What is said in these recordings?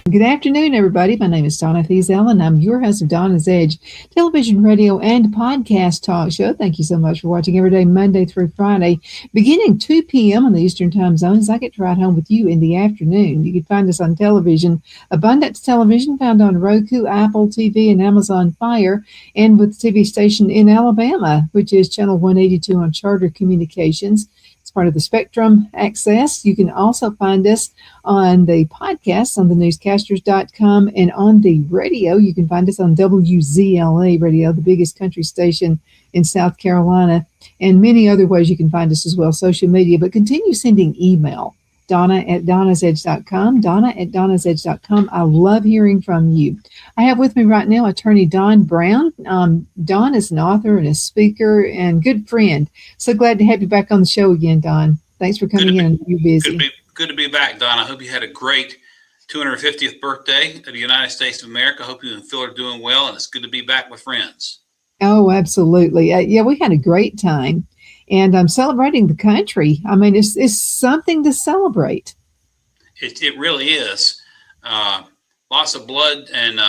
Good afternoon, everybody. My name is Donna and I'm your host of Donna's Edge television, radio, and podcast talk show. Thank you so much for watching every day, Monday through Friday, beginning 2 p.m. on the Eastern Time Zone, as I get to ride home with you in the afternoon. You can find us on television, Abundance Television, found on Roku, Apple TV, and Amazon Fire, and with the TV station in Alabama, which is Channel 182 on Charter Communications. It's part of the Spectrum Access. You can also find us on the podcast on thenewscasters.com, and on the radio, you can find us on WZLA Radio, the biggest country station in South Carolina, and many other ways you can find us as well, social media. But continue sending email, Donna@DonnasEdge.com, Donna@DonnasEdge.com. I love hearing from you. I have with me right now Attorney Don Brown. Don is an author and a speaker and good friend. So glad to have you back on the show again, Don. Thanks for coming in. You're busy. Good to be back, Don. I hope you had a great 250th birthday of the United States of America. I hope you and Phil are doing well, and it's good to be back with friends. Oh, absolutely. Yeah, we had a great time. And I'm celebrating the country. I mean, it's something to celebrate. It really is. Lots of blood and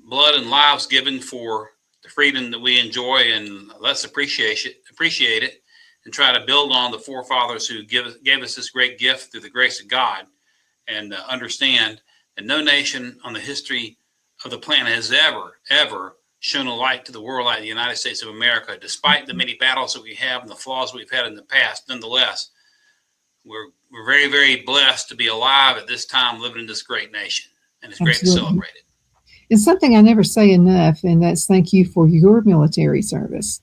lives given for the freedom that we enjoy, and let's appreciate it, and try to build on the forefathers who gave us this great gift through the grace of God, and understand that no nation on the history of the planet has ever shown a light to the world like the United States of America. Despite the many battles that we have and the flaws we've had in the past, nonetheless, we're very, very blessed to be alive at this time, living in this great nation, and it's great to celebrate it. It's something I never say enough, and that's thank you for your military service.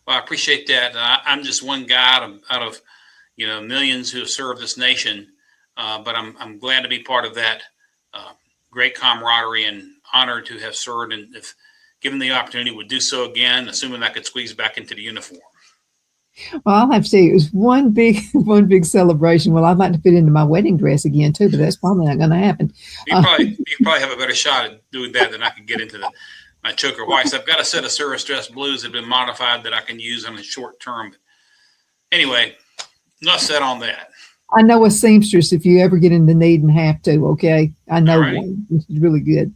Well, I appreciate that. I'm just one guy out of millions who have served this nation, but I'm glad to be part of that great camaraderie, and honored to have served, and if given the opportunity, would do so again, assuming I could squeeze back into the uniform. Well, I'll have to say it was one big celebration. Well, I'd like to fit into my wedding dress again too, but that's probably not going to happen. You probably have a better shot at doing that than I could get into my choker whites. I've got a set of service dress blues that have been modified that I can use on the short term. But anyway, enough said on that. I know a seamstress if you ever get in the need and have to, okay? I know one. It's really good.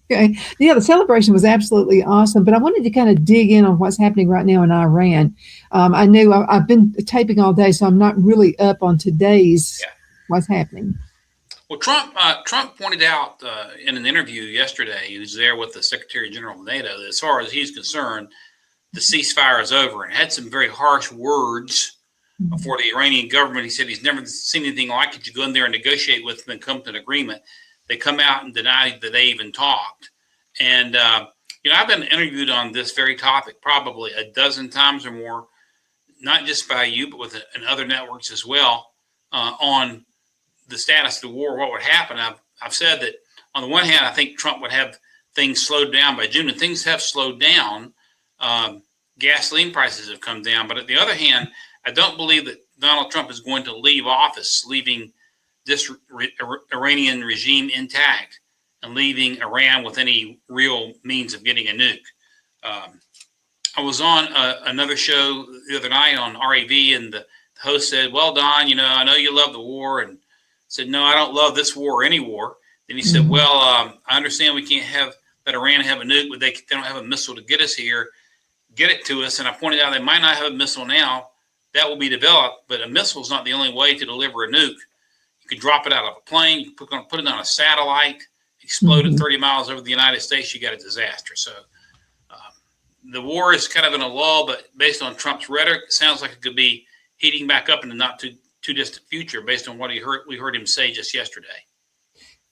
Okay. Yeah, the celebration was absolutely awesome, but I wanted to kind of dig in on what's happening right now in Iran. I knew I've been taping all day, so I'm not really up on today's what's happening. Well, Trump pointed out in an interview yesterday, he was there with the Secretary General of NATO, that as far as he's concerned, the ceasefire is over, and had some very harsh words for the Iranian government. He said he's never seen anything like it. You go in there and negotiate with them and come to an agreement. They come out and deny that they even talked. And, I've been interviewed on this very topic probably a dozen times or more, not just by you, but and other networks as well, on the status of the war, what would happen. I've said that on the one hand, I think Trump would have things slowed down by June, and things have slowed down. Gasoline prices have come down. But at the other hand, I don't believe that Donald Trump is going to leave office, leaving this Iranian regime intact and leaving Iran with any real means of getting a nuke. I was on another show the other night on RAV, and the host said, well, Don, I know you love the war. And I said, no, I don't love this war or any war. Then he said, well, I understand we can't let Iran have a nuke, but they don't have a missile to get us here, get it to us. And I pointed out they might not have a missile now. That will be developed, but a missile is not the only way to deliver a nuke. You could drop it out of a plane, you put it on a satellite, explode it 30 miles over the United States, you got a disaster. So the war is kind of in a lull, but based on Trump's rhetoric, it sounds like it could be heating back up in the not too distant future based on what we heard him say just yesterday.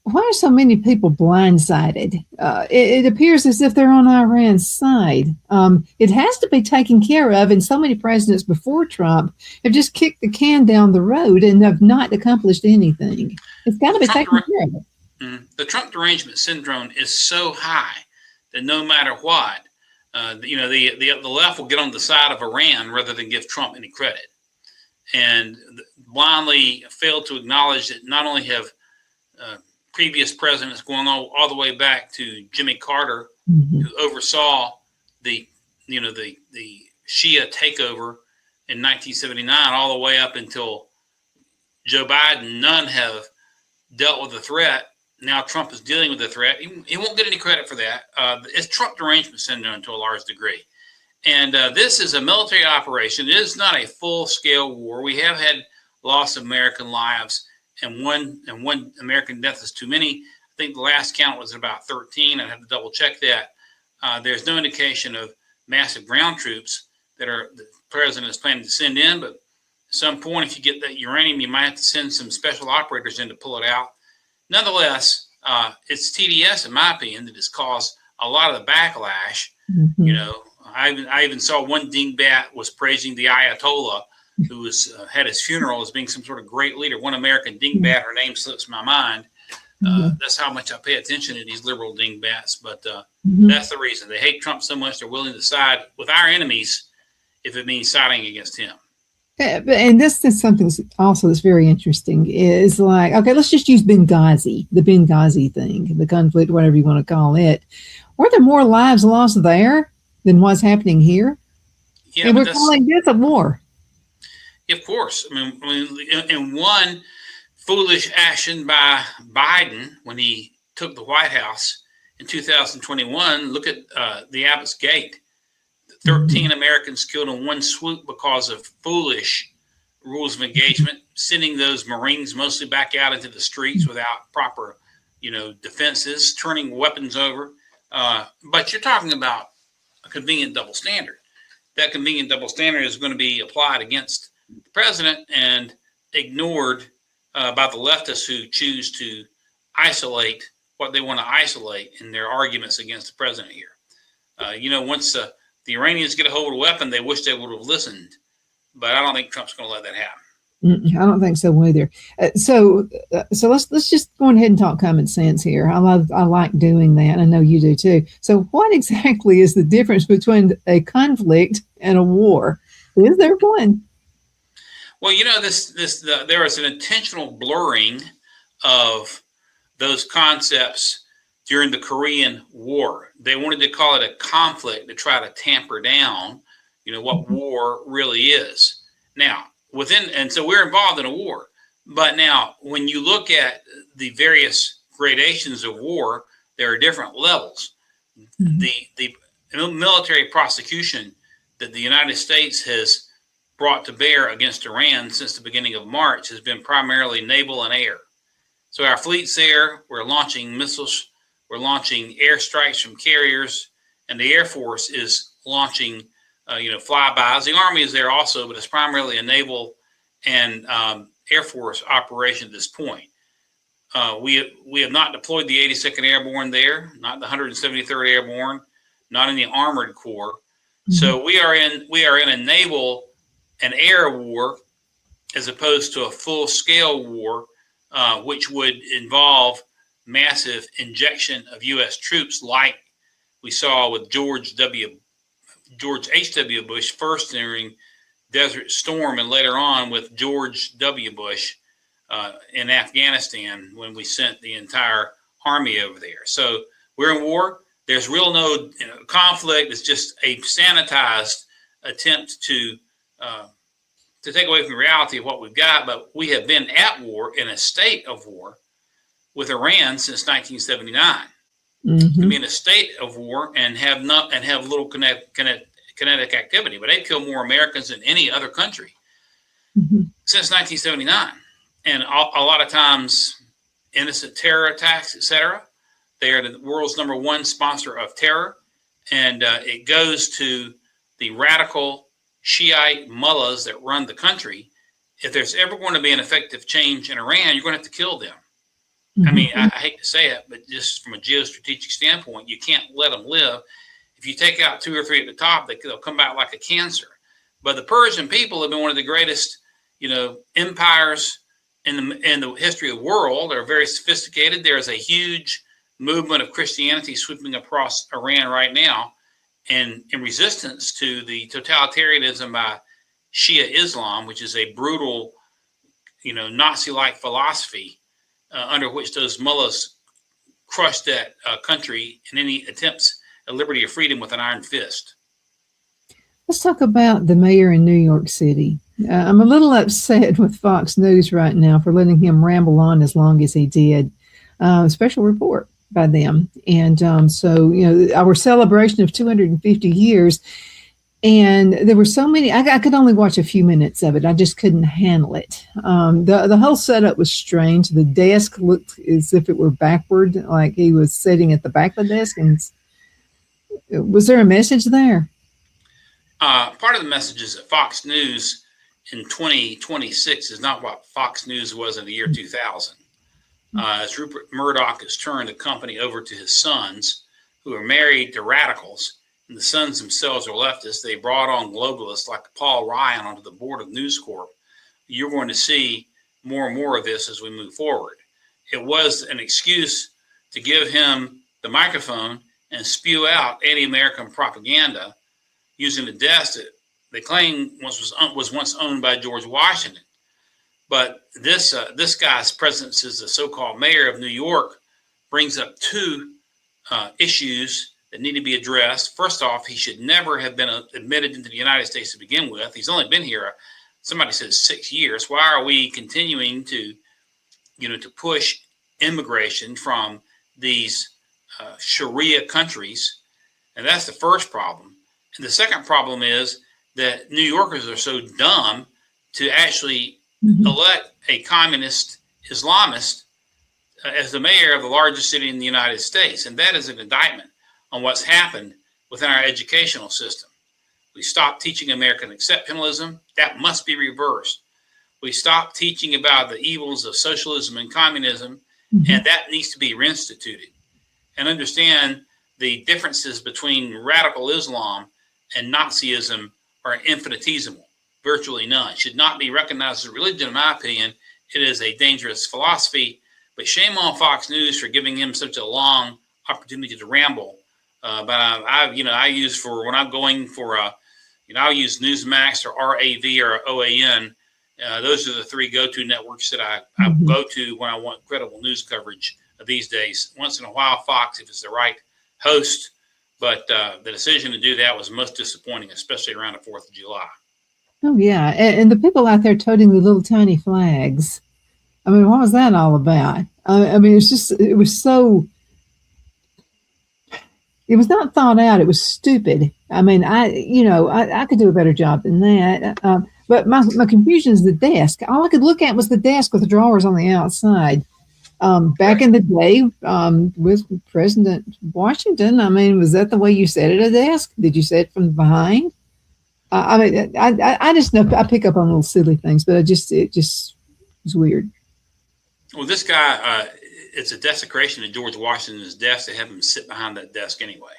Why are so many people blindsided? It appears as if they're on Iran's side. It has to be taken care of, and so many presidents before Trump have just kicked the can down the road and have not accomplished anything. It's got to be taken care of. the Trump derangement syndrome is so high that no matter what, the left will get on the side of Iran rather than give Trump any credit, and blindly fail to acknowledge that not only have previous presidents going all the way back to Jimmy Carter, who oversaw the Shia takeover in 1979, all the way up until Joe Biden, none have dealt with the threat. Now Trump is dealing with the threat. He won't get any credit for that. It's Trump derangement syndrome to a large degree. And this is a military operation. It is not a full-scale war. We have had loss of American lives, and one American death is too many. I think the last count was about 13. I'd have to double check that. There's no indication of massive ground troops that the president is planning to send in, but at some point, if you get that uranium, you might have to send some special operators in to pull it out. Nonetheless, it's TDS, in my opinion, that has caused a lot of the backlash. I even saw one dingbat was praising the Ayatollah, who had his funeral as being some sort of great leader. One American dingbat, her name slips my mind. That's how much I pay attention to these liberal dingbats. But that's the reason. They hate Trump so much they're willing to side with our enemies if it means siding against him. And this is something also that's very interesting is like, okay, let's just use Benghazi, the Benghazi thing, the conflict, whatever you want to call it. Were there more lives lost there than what's happening here? Yeah, and we're calling this a war. Of course. I mean, in one foolish action by Biden when he took the White House in 2021, look at the Abbott's Gate. 13 Americans killed in one swoop because of foolish rules of engagement, sending those Marines mostly back out into the streets without proper, defenses, turning weapons over. But you're talking about a convenient double standard. That convenient double standard is going to be applied against the president and ignored by the leftists who choose to isolate what they want to isolate in their arguments against the president here. Once the Iranians get a hold of a weapon, they wish they would have listened. But I don't think Trump's going to let that happen. I don't think so either. So let's just go ahead and talk common sense here. I like doing that. I know you do too. So what exactly is the difference between a conflict and a war? Is there one? Well, there is an intentional blurring of those concepts during the Korean War. They wanted to call it a conflict to try to tamper down, what war really is. Now, so we're involved in a war. But now, when you look at the various gradations of war, there are different levels. The military prosecution that the United States has brought to bear against Iran since the beginning of March has been primarily naval and air. So our fleet's there, we're launching missiles, we're launching airstrikes from carriers, and the Air Force is launching, flybys. The Army is there also, but it's primarily a naval and Air Force operation at this point. We have not deployed the 82nd Airborne there, not the 173rd Airborne, not in the Armored Corps. So we are in a naval and air war as opposed to a full-scale war, which would involve massive injection of U.S. troops like we saw with George H.W. Bush first during Desert Storm and later on with George W. Bush in Afghanistan when we sent the entire army over there. So we're in war. There's no conflict. It's just a sanitized attempt to take away from the reality of what we've got. But we have been at war, in a state of war, with Iran since 1979. To be in a state of war and have little kinetic activity, but they kill more Americans than any other country since 1979, and a lot of times innocent terror attacks, etc. They are the world's #1 sponsor of terror, and it goes to the radical Shiite mullahs that run the country. If there's ever going to be an effective change in Iran, you're going to have to kill them. I mean, I hate to say it, but just from a geostrategic standpoint, you can't let them live. If you take out 2 or 3 at the top, they'll come back like a cancer. But the Persian people have been one of the greatest, empires in the history of the world are very sophisticated. There is a huge movement of Christianity sweeping across Iran right now, and in resistance to the totalitarianism by Shia Islam, which is a brutal, Nazi-like philosophy under which those mullahs crushed that country in any attempts at liberty or freedom with an iron fist. Let's talk about the mayor in New York City. I'm a little upset with Fox News right now for letting him ramble on as long as he did. Special report by them. And so, our celebration of 250 years, and there were so many, I could only watch a few minutes of it. I just couldn't handle it. The whole setup was strange. The desk looked as if it were backward, like he was sitting at the back of the desk. And was there a message there? Part of the message is that Fox News in 2026 is not what Fox News was in the year 2000. As Rupert Murdoch has turned the company over to his sons, who are married to radicals, and the sons themselves are leftists, they brought on globalists like Paul Ryan onto the board of News Corp. You're going to see more and more of this as we move forward. It was an excuse to give him the microphone and spew out anti-American propaganda using the desk that they claim was once owned by George Washington. But this guy's presence as the so-called mayor of New York brings up two issues that need to be addressed. First off, he should never have been admitted into the United States to begin with. He's only been here, somebody says 6 years. Why are we continuing to push immigration from these Sharia countries? And that's the first problem. And the second problem is that New Yorkers are so dumb to actually elect a communist Islamist as the mayor of the largest city in the United States. And that is an indictment on what's happened within our educational system. We stopped teaching American exceptionalism. That must be reversed. We stopped teaching about the evils of socialism and communism, and that needs to be reinstituted. And understand the differences between radical Islam and Nazism are infinitesimal, virtually none. Should not be recognized as a religion, in my opinion. It is a dangerous philosophy. But shame on Fox News for giving him such a long opportunity to ramble. But I use for when I'm going for I'll use Newsmax or RAV or OAN. Those are the three go-to networks that I go to when I want credible news coverage these days. Once in a while, Fox, if it's the right host. But the decision to do that was most disappointing, especially around the 4th of July. Oh, yeah. And the people out there toting the little tiny flags. I mean, what was that all about? It was not thought out. It was stupid. I mean, I could do a better job than that. But my confusion is the desk. All I could look at was the desk with the drawers on the outside. Back in the day, with President Washington, was that the way you sat at a desk? Did you sit from behind? I just know I pick up on little silly things, but it just was weird. Well, this guy, it's a desecration of George Washington's desk to have him sit behind that desk anyway.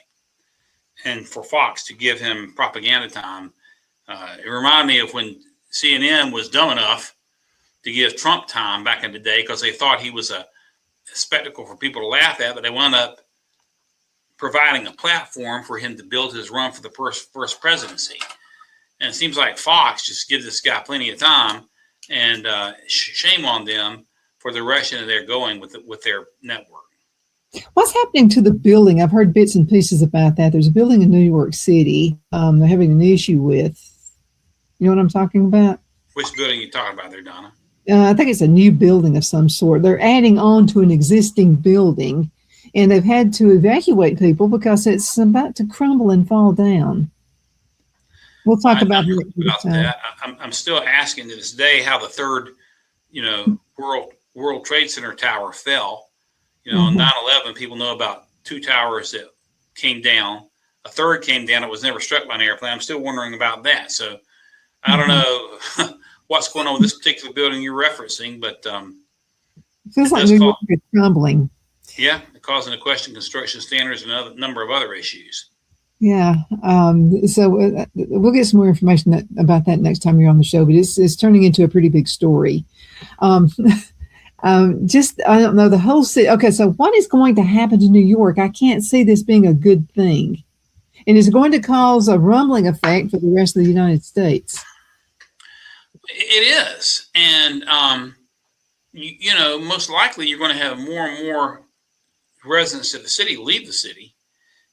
And for Fox to give him propaganda time, it reminded me of when CNN was dumb enough to give Trump time back in the day because they thought he was a spectacle for people to laugh at, but they wound up providing a platform for him to build his run for the first presidency. And it seems like Fox just gives this guy plenty of time, and shame on them for the direction they're going with their network. What's happening to the building? I've heard bits and pieces about that. There's a building in New York City they're having an issue with. You know what I'm talking about? Which building are you talking about there, Donna? I think it's a new building of some sort. They're adding on to an existing building, and they've had to evacuate people because it's about to crumble and fall down. We'll talk about that. I'm still asking to this day how the third, World Trade Center tower fell. On 9/11, people know about two towers that came down. A third came down. It was never struck by an airplane. I'm still wondering about that. So I don't know what's going on with this particular building you're referencing, but it feels like New York is crumbling. Yeah, causing to question construction standards and a number of other issues. Yeah. So we'll get some more information about that next time you're on the show. But it's turning into a pretty big story. Um, just I don't know the whole city. Okay, so what is going to happen to New York? I can't see this being a good thing, and it's going to cause a rumbling effect for the rest of the United States. It is, and you know, most likely you're going to have more and more residents of the city leave the city.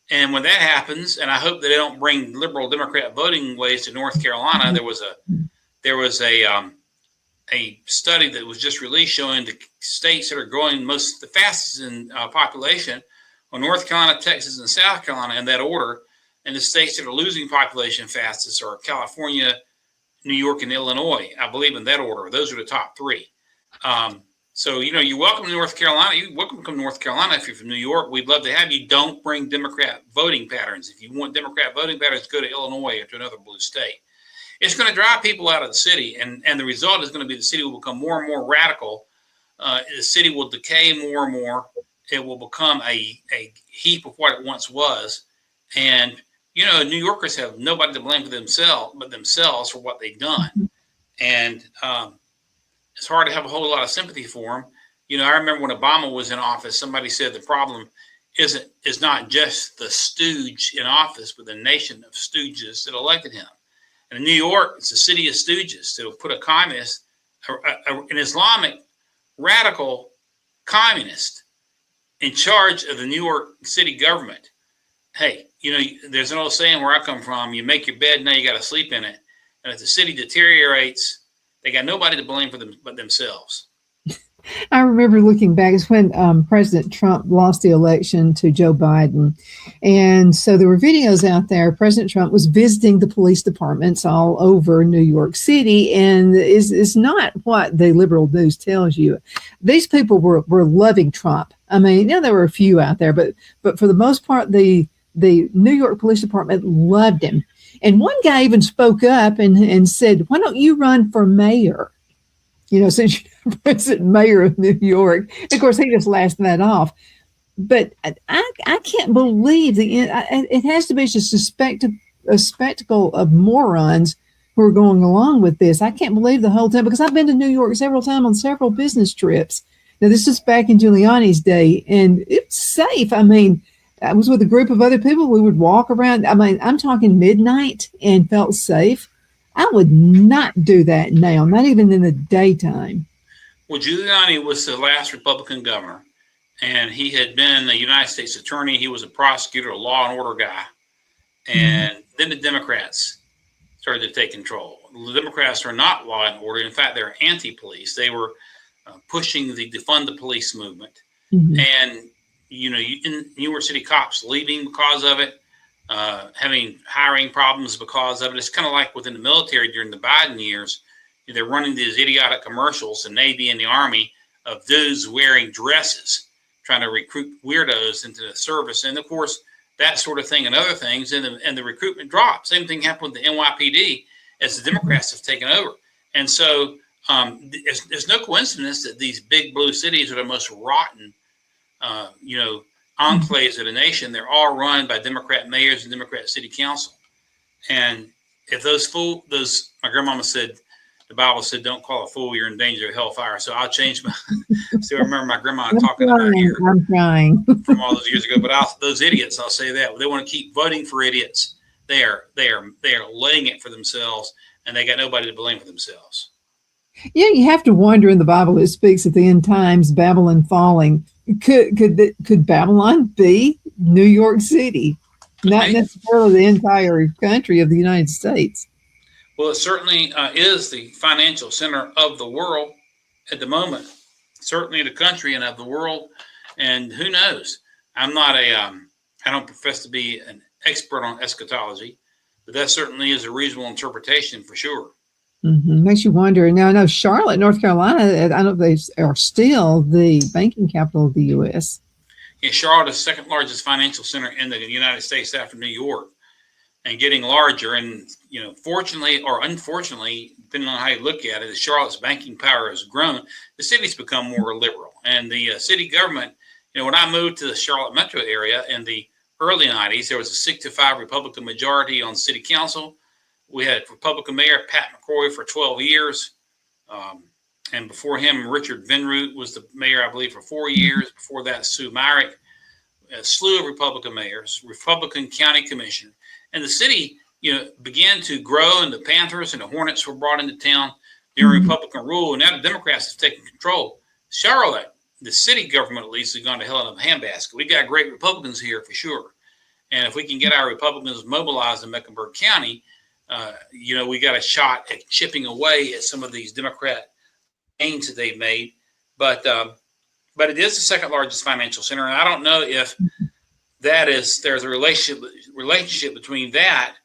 And when that happens, and I hope that they don't bring liberal Democrat voting ways to North Carolina, there was a study that was just released showing the states that are growing the fastest in population are North Carolina, Texas, and South Carolina in that order. And the states that are losing population fastest are California, New York, and Illinois. I believe in that order. Those are the top three. So, you know, you're welcome to North Carolina. You're welcome to come to North Carolina if you're from New York. We'd love to have you. Don't bring Democrat voting patterns. If you want Democrat voting patterns, go to Illinois or to another blue state. It's going to drive people out of the city, and the result is going to be the city will become more and more radical. The city will decay more and more. It will become a heap of what it once was. And, you know, New Yorkers have nobody to blame for themselves for what they've done. And it's hard to have a whole lot of sympathy for them. You know, I remember when Obama was in office, somebody said the problem is not just the stooge in office, but the nation of stooges that elected him. And in New York, it's a city of stooges that will put a communist, an Islamic radical communist in charge of the New York City government. Hey, you know, there's an old saying where I come from, you make your bed, now you got to sleep in it. And if the city deteriorates, they got nobody to blame for them but themselves. I remember looking back, it's when President Trump lost the election to Joe Biden. And so there were videos out there. President Trump was visiting the police departments all over New York City. And it's not what the liberal news tells you. These people were loving Trump. I mean, you know, there were a few out there, but for the most part, the New York Police Department loved him. And one guy even spoke up and said, why don't you run for mayor? You know, since you're president mayor of New York. Of course, he just laughed that off. But I can't believe it has to be just a spectacle of morons who are going along with this. I can't believe the whole time, because I've been to New York several times on several business trips. Now, this is back in Giuliani's day, and it's safe. I mean, I was with a group of other people. We would walk around. I mean, I'm talking midnight and felt safe. I would not do that now, not even in the daytime. Well, Giuliani was the last Republican governor, and he had been a United States attorney. He was a prosecutor, a law and order guy. And then the Democrats started to take control. The Democrats are not law and order. In fact, they're anti-police. They were pushing the defund the police movement. And, you know, in New York City, cops leaving because of it. Having hiring problems because of it. It's kind of like within the military during the Biden years. They're running these idiotic commercials, the Navy and the Army, of dudes wearing dresses, trying to recruit weirdos into the service. And, of course, that sort of thing and other things, and the recruitment dropped. Same thing happened with the NYPD as the Democrats have taken over. And so there's no coincidence that these big blue cities are the most rotten, you know, enclaves of the nation. They're all run by Democrat mayors and Democrat city council. And if my grandmama said, the Bible said, don't call a fool, you're in danger of hellfire. So I'll change my, still remember my grandma talking about here. I'm trying. From all those years ago. But those idiots, I'll say that. They want to keep voting for idiots. They are laying it for themselves, and they got nobody to blame for themselves. Yeah, you have to wonder, in the Bible, it speaks at the end times, Babylon falling. Could Babylon be New York City? Not necessarily the entire country of the United States. Well, it certainly is the financial center of the world at the moment. Certainly the country and of the world. And who knows? I don't profess to be an expert on eschatology, but that certainly is a reasonable interpretation for sure. Makes you wonder. Now, I know Charlotte, North Carolina, I know they are still the banking capital of the U.S. Yeah, Charlotte is the second largest financial center in the United States after New York, and getting larger. And, you know, fortunately or unfortunately, depending on how you look at it, as Charlotte's banking power has grown, the city's become more liberal. And the city government, you know, when I moved to the Charlotte metro area in the early 90s, there was a 6-5 Republican majority on city council. We had Republican Mayor Pat McCrory for 12 years. And before him, Richard Vinroot was the mayor, I believe, for 4 years. Before that, Sue Myrick, a slew of Republican mayors, Republican county commission. And the city, began to grow, and the Panthers and the Hornets were brought into town during Republican rule. And now the Democrats have taken control. Charlotte, the city government at least, has gone to hell in a handbasket. We got great Republicans here for sure. And if we can get our Republicans mobilized in Mecklenburg County, we got a shot at chipping away at some of these Democrat gains that they've made. But it is the second largest financial center. And I don't know if there's a relationship between that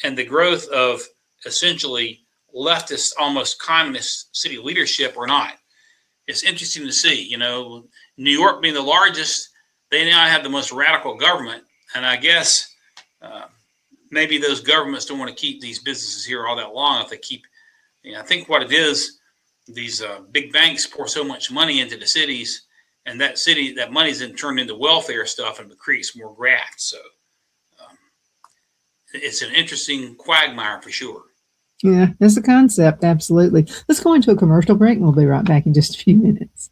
and the growth of essentially leftist, almost communist city leadership or not. It's interesting to see, New York being the largest, they now have the most radical government. And I guess maybe those governments don't want to keep these businesses here all that long. If they keep, I think what it is, these big banks pour so much money into the cities, and that money's then turned into welfare stuff and creates more graft. So it's an interesting quagmire for sure. Yeah, that's the concept. Absolutely. Let's go into a commercial break. We'll be right back in just a few minutes.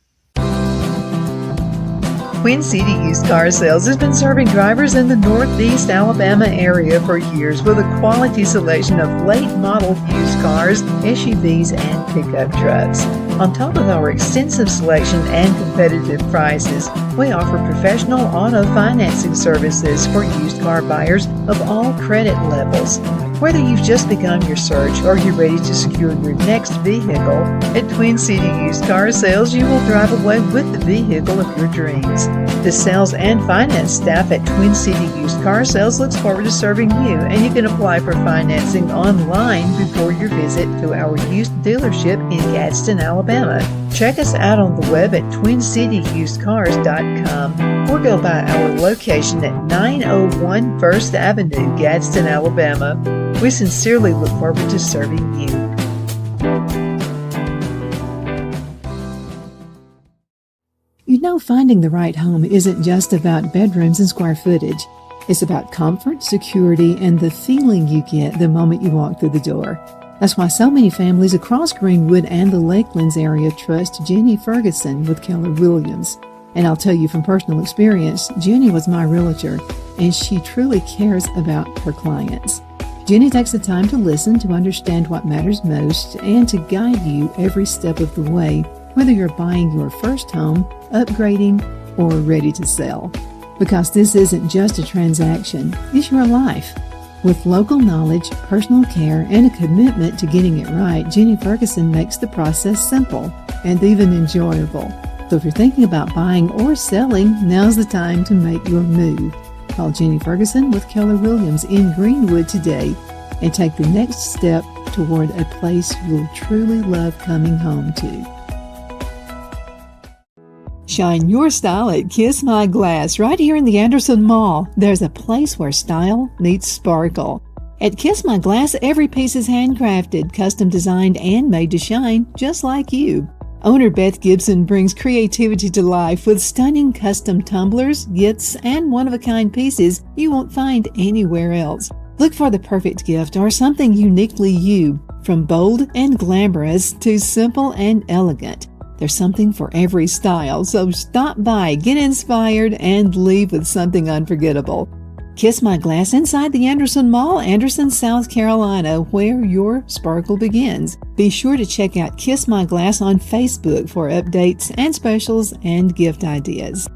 Twin City Used Car Sales has been serving drivers in the Northeast Alabama area for years with a quality selection of late model used cars, SUVs, and pickup trucks. On top of our extensive selection and competitive prices, we offer professional auto financing services for used car buyers of all credit levels. Whether you've just begun your search or you're ready to secure your next vehicle, at Twin City Used Car Sales, you will drive away with the vehicle of your dreams. The sales and finance staff at Twin City Used Car Sales looks forward to serving you, and you can apply for financing online before your visit to our used dealership in Gadsden, Alabama. Check us out on the web at twincityusedcars.com or go by our location at 901 First Avenue, Gadsden, Alabama. We sincerely look forward to serving you. Finding the right home isn't just about bedrooms and square footage. It's about comfort, security, and the feeling you get the moment you walk through the door. That's why so many families across Greenwood and the Lakelands area trust Jenny Ferguson with Keller Williams. And I'll tell you from personal experience, Jenny was my realtor, and she truly cares about her clients. Jenny takes the time to listen, to understand what matters most, and to guide you every step of the way, whether you're buying your first home, upgrading, or ready to sell. Because this isn't just a transaction, it's your life. With local knowledge, personal care, and a commitment to getting it right, Jenny Ferguson makes the process simple and even enjoyable. So if you're thinking about buying or selling, now's the time to make your move. Call Jenny Ferguson with Keller Williams in Greenwood today and take the next step toward a place you'll truly love coming home to. Shine your style at Kiss My Glass right here in the Anderson Mall. There's a place where style meets sparkle. At Kiss My Glass, every piece is handcrafted, custom designed, and made to shine just like you. Owner Beth Gibson brings creativity to life with stunning custom tumblers, gifts, and one-of-a-kind pieces you won't find anywhere else. Look for the perfect gift or something uniquely you, from bold and glamorous to simple and elegant. There's something for every style, so stop by, get inspired, and leave with something unforgettable. Kiss My Glass inside the Anderson Mall, Anderson, South Carolina, where your sparkle begins. Be sure to check out Kiss My Glass on Facebook for updates and specials and gift ideas.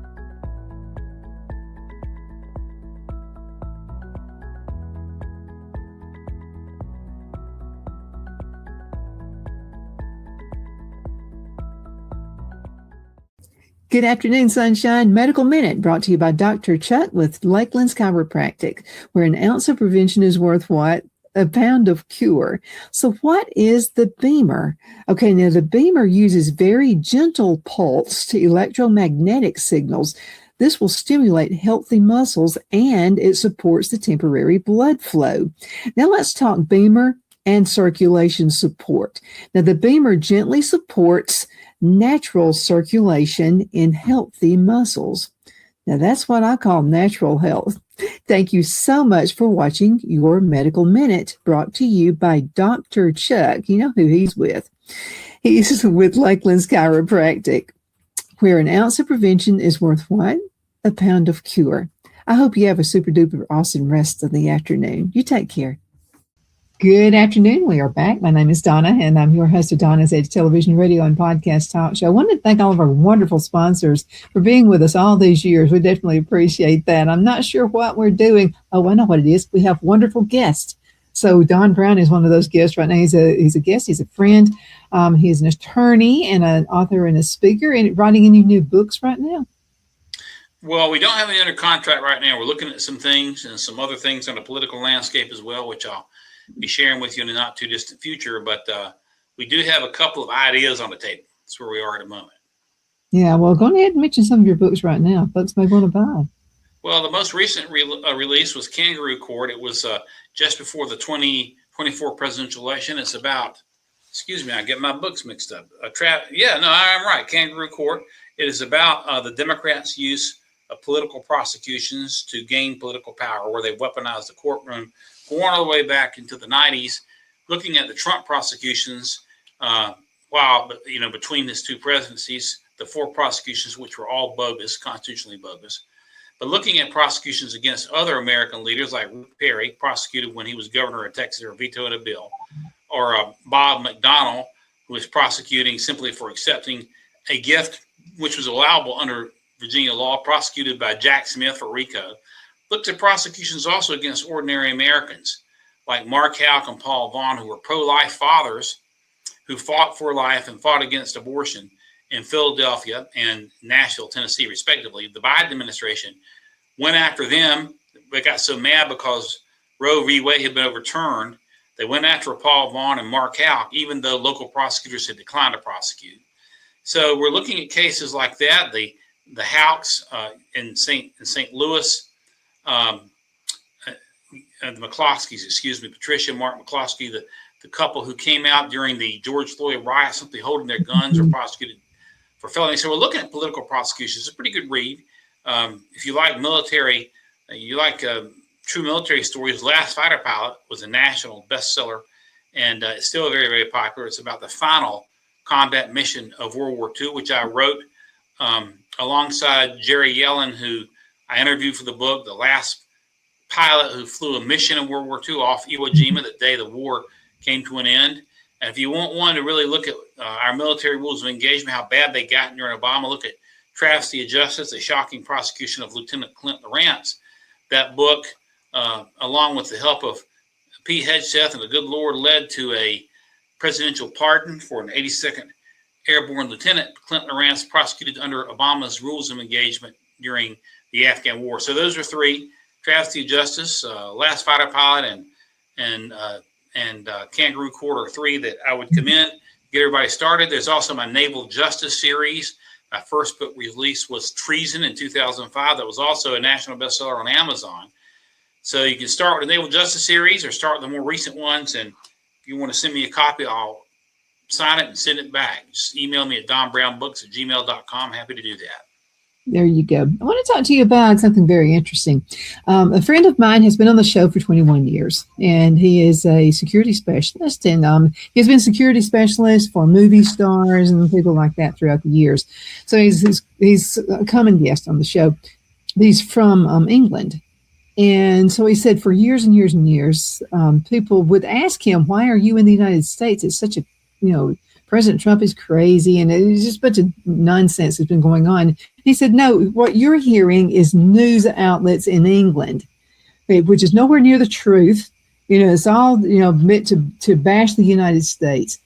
Good afternoon, Sunshine. Medical Minute brought to you by Dr. Chuck with Lakeland's Chiropractic, where an ounce of prevention is worth what? A pound of cure. So what is the Beamer? Okay, now the Beamer uses very gentle pulse to electromagnetic signals. This will stimulate healthy muscles and it supports the temporary blood flow. Now let's talk Beamer and circulation support. Now the Beamer gently supports natural circulation in healthy muscles. Now, that's what I call natural health. Thank you so much for watching Your Medical Minute, brought to you by Dr. Chuck. You know who he's with. He's with Lakeland's Chiropractic, where an ounce of prevention is worth what? A pound of cure. I hope you have a super duper awesome rest of the afternoon. You take care. Good afternoon. We are back. My name is Donna, and I'm your host of Donna's Edge Television, Radio, and Podcast Talk Show. I want to thank all of our wonderful sponsors for being with us all these years. We definitely appreciate that. I'm not sure what we're doing. Oh, I know what it is. We have wonderful guests. So Don Brown is one of those guests right now. He's a guest. He's a friend. He's an attorney and an author and a speaker, and writing any new books right now. Well, we don't have any under contract right now. We're looking at some things and some other things on the political landscape as well, which I'll be sharing with you in the not too distant future. But we do have a couple of ideas on the table. That's where we are at the moment. Yeah, well, go ahead and mention some of your books right now. Folks may want to buy. Well, the most recent release was Kangaroo Court. It was just before the 2024 presidential election. It's about, excuse me, I get my books mixed up. I'm right. Kangaroo Court. It is about the Democrats' use of political prosecutions to gain political power, where they weaponized the courtroom, going all the way back into the 90s, looking at the Trump prosecutions between his two presidencies, the 4 prosecutions, which were all bogus, constitutionally bogus, but looking at prosecutions against other American leaders like Rick Perry, prosecuted when he was governor of Texas or vetoed a bill, or Bob McDonnell, who was prosecuting simply for accepting a gift, which was allowable under Virginia law, prosecuted by Jack Smith for RICO. Looked at prosecutions also against ordinary Americans like Mark Houck and Paul Vaughn, who were pro-life fathers who fought for life and fought against abortion in Philadelphia and Nashville, Tennessee, respectively. The Biden administration went after them. They got so mad because Roe v. Wade had been overturned. They went after Paul Vaughn and Mark Houck, even though local prosecutors had declined to prosecute. So we're looking at cases like that. The Houcks in St. Louis, the McCloskeys, Patricia and Mark McCloskey, the couple who came out during the George Floyd riot, simply holding their guns, or prosecuted for felony. So we're looking at political prosecutions. It's a pretty good read. If you like military, true military stories. Last Fighter Pilot was a national bestseller, and it's still very, very popular. It's about the final combat mission of World War II, which I wrote alongside Jerry Yellen, who I interviewed for the book, the last pilot who flew a mission in World War II off Iwo Jima the day the war came to an end. And if you want one to really look at our military rules of engagement, how bad they got during Obama, look at Travesty of Justice, the shocking prosecution of Lieutenant Clint Lawrence. That book, along with the help of Pete Hegseth and the good Lord, led to a presidential pardon for an 82nd Airborne Lieutenant Clint Lawrence, prosecuted under Obama's rules of engagement during the Afghan War. So those are 3: Travesty of Justice, Last Fighter Pilot, and Kangaroo Court are 3 that I would commend. Get everybody started. There's also my Naval Justice series. My first book release was Treason in 2005. That was also a national bestseller on Amazon. So you can start with the Naval Justice series or start with the more recent ones. And if you want to send me a copy, I'll sign it and send it back. Just email me at donbrownbooks@gmail.com. Happy to do that. There you go. I want to talk to you about something very interesting. A friend of mine has been on the show for 21 years, and he is a security specialist. And he's been security specialist for movie stars and people like that throughout the years. So he's a common guest on the show. He's from England. And so he said for years and years and years, people would ask him, why are you in the United States? It's such a, President Trump is crazy, and it's just a bunch of nonsense has been going on. He said, no, what you're hearing is news outlets in England, which is nowhere near the truth. It's all, meant to bash the United States.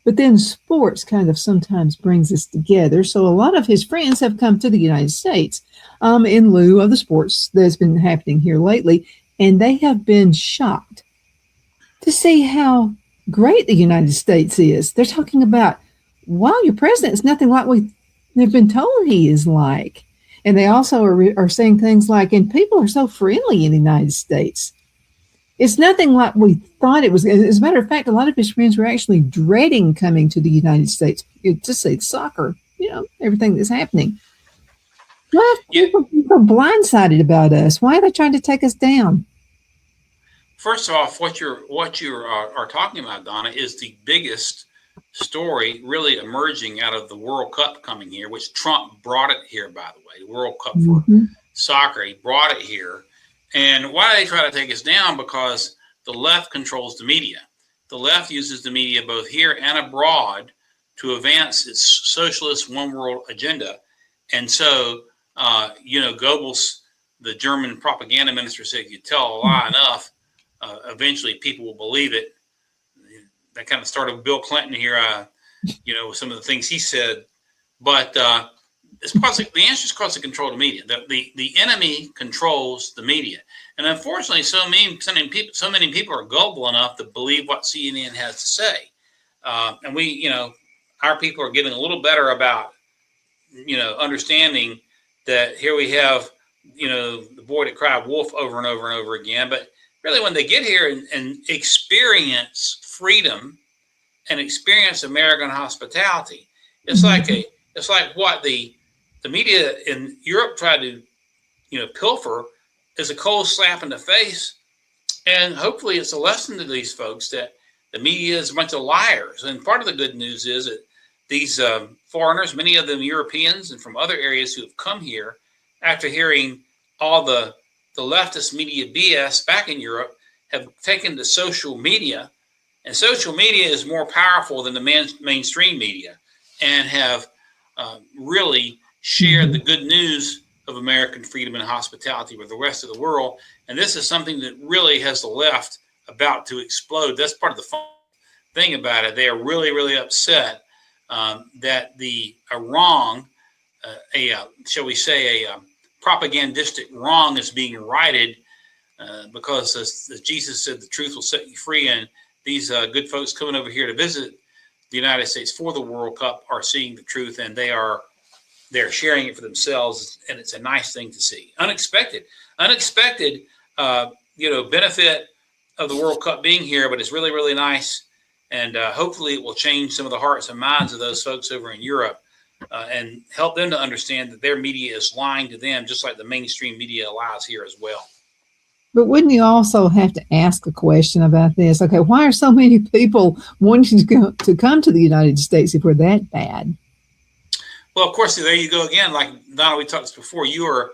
But then sports kind of sometimes brings us together. So a lot of his friends have come to the United States in lieu of the sports that's been happening here lately. And they have been shocked to see how great the United States is. They're talking about, wow, your president's nothing like they've been told he is like. And they also are saying things like, and people are so friendly in the United States. It's nothing like we thought it was. As a matter of fact, a lot of his friends were actually dreading coming to the United States to see soccer, everything that's happening. Well, Yeah. people are blindsided about us. Why are they trying to take us down? First off, what you are talking about, Donna, is the biggest story really emerging out of the World Cup coming here, which Trump brought it here, by the way. The World Cup for Mm-hmm. soccer, he brought it here. And why do they try to take us down? Because the left controls the media. The left uses the media both here and abroad to advance its socialist one world agenda. And so, Goebbels, the German propaganda minister, said, if you tell a lie enough, eventually people will believe it. That kind of started with Bill Clinton here, with some of the things he said. But it's because the answer is because they control the media. The enemy controls the media, and unfortunately, so many people are gullible enough to believe what CNN has to say. And our people are getting a little better about understanding that here we have the boy that cried wolf over and over and over again. But really, when they get here and experience freedom and experience American hospitality, it's like what the media in Europe tried to pilfer is a cold slap in the face. And hopefully it's a lesson to these folks that the media is a bunch of liars. And part of the good news is that these foreigners, many of them Europeans and from other areas who have come here after hearing all the leftist media BS back in Europe, have taken to social media. And social media is more powerful than the mainstream media, and have really shared the good news of American freedom and hospitality with the rest of the world. And this is something that really has the left about to explode. That's part of the fun thing about it. They are really, really upset that a wrong, shall we say, a propagandistic wrong is being righted because, as Jesus said, the truth will set you free. And these good folks coming over here to visit the United States for the World Cup are seeing the truth, and they're sharing it for themselves, and it's a nice thing to see. Unexpected benefit of the World Cup being here, but it's really, really nice. And hopefully it will change some of the hearts and minds of those folks over in Europe and help them to understand that their media is lying to them, just like the mainstream media lies here as well. But wouldn't you also have to ask a question about this? Okay, why are so many people wanting to come to the United States if we're that bad? Well, of course, there you go again. Like Donna, we talked before, you're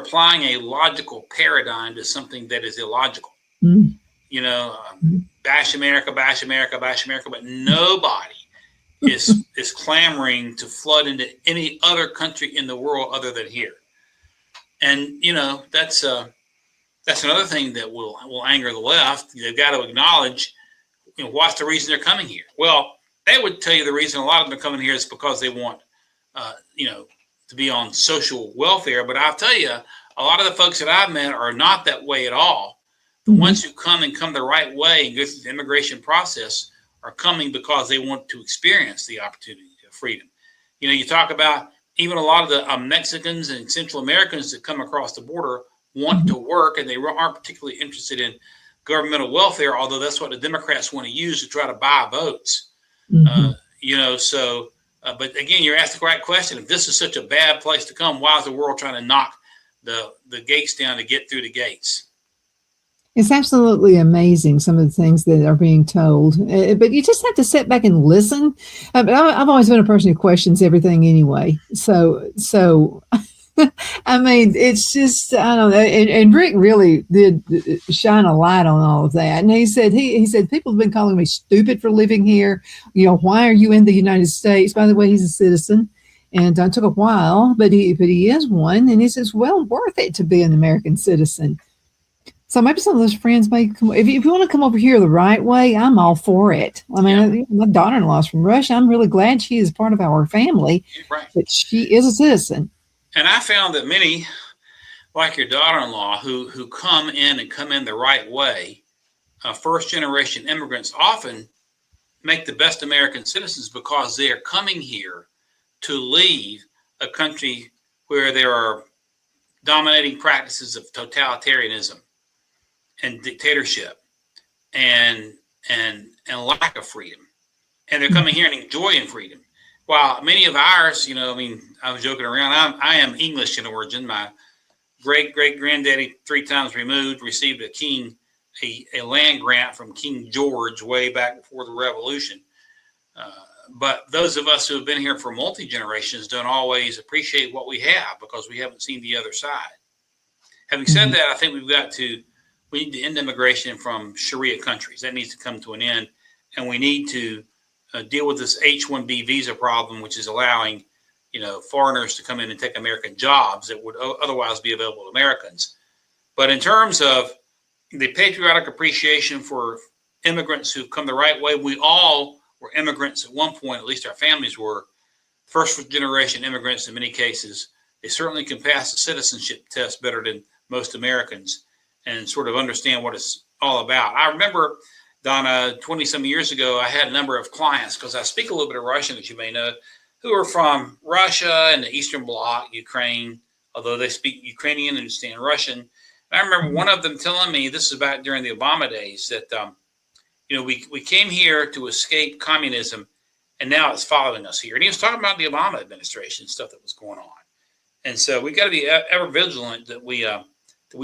applying a logical paradigm to something that is illogical. Mm. Bash America, bash America, bash America, but nobody is clamoring to flood into any other country in the world other than here. And that's another thing that will anger the left. They've got to acknowledge, what's the reason they're coming here. Well, they would tell you the reason a lot of them are coming here is because they want, to be on social welfare. But I'll tell you, a lot of the folks that I've met are not that way at all. The ones who come the right way and go through the immigration process are coming because they want to experience the opportunity of freedom. You talk about even a lot of the Mexicans and Central Americans that come across the border want to work, and they aren't particularly interested in governmental welfare, although that's what the Democrats want to use to try to buy votes. But again, you're asking the right question. If this is such a bad place to come, why is the world trying to knock the gates down to get through the gates? It's absolutely amazing, some of the things that are being told. But you just have to sit back and listen. But I've always been a person who questions everything anyway. So I mean, it's just, I don't know. And Rick really did shine a light on all of that. And he said, people have been calling me stupid for living here. Why are you in the United States? By the way, he's a citizen. And it took a while, but he is one. And he says, well, worth it to be an American citizen. So maybe some of those friends may come. If you want to come over here the right way, I'm all for it. I mean, my daughter-in-law's from Russia. I'm really glad she is part of our family, right. But she is a citizen. And I found that many, like your daughter-in-law, who come in the right way, first-generation immigrants often make the best American citizens because they are coming here to leave a country where there are dominating practices of totalitarianism and dictatorship and lack of freedom. And they're coming here and enjoying freedom. While many of ours, I mean, I was joking around. I am English in origin. My great granddaddy, 3 times removed, received a land grant from King George way back before the Revolution. Uh, but those of us who have been here for multi generations don't always appreciate what we have because we haven't seen the other side. Having said that, I think we need to end immigration from Sharia countries. That needs to come to an end, and we need to deal with this H-1B visa problem, which is allowing foreigners to come in and take American jobs that would otherwise be available to Americans. But in terms of the patriotic appreciation for immigrants who've come the right way, we all were immigrants at one point, at least our families were. First generation immigrants in many cases. They certainly can pass the citizenship test better than most Americans and sort of understand what it's all about. I remember, Donna, 20 some years ago, I had a number of clients, because I speak a little bit of Russian, as you may know, who are from Russia and the Eastern Bloc, Ukraine, although they speak Ukrainian and understand Russian. And I remember one of them telling me, this is about during the Obama days, that we came here to escape communism, and now it's following us here. And he was talking about the Obama administration, stuff that was going on. And so we got to be ever vigilant that we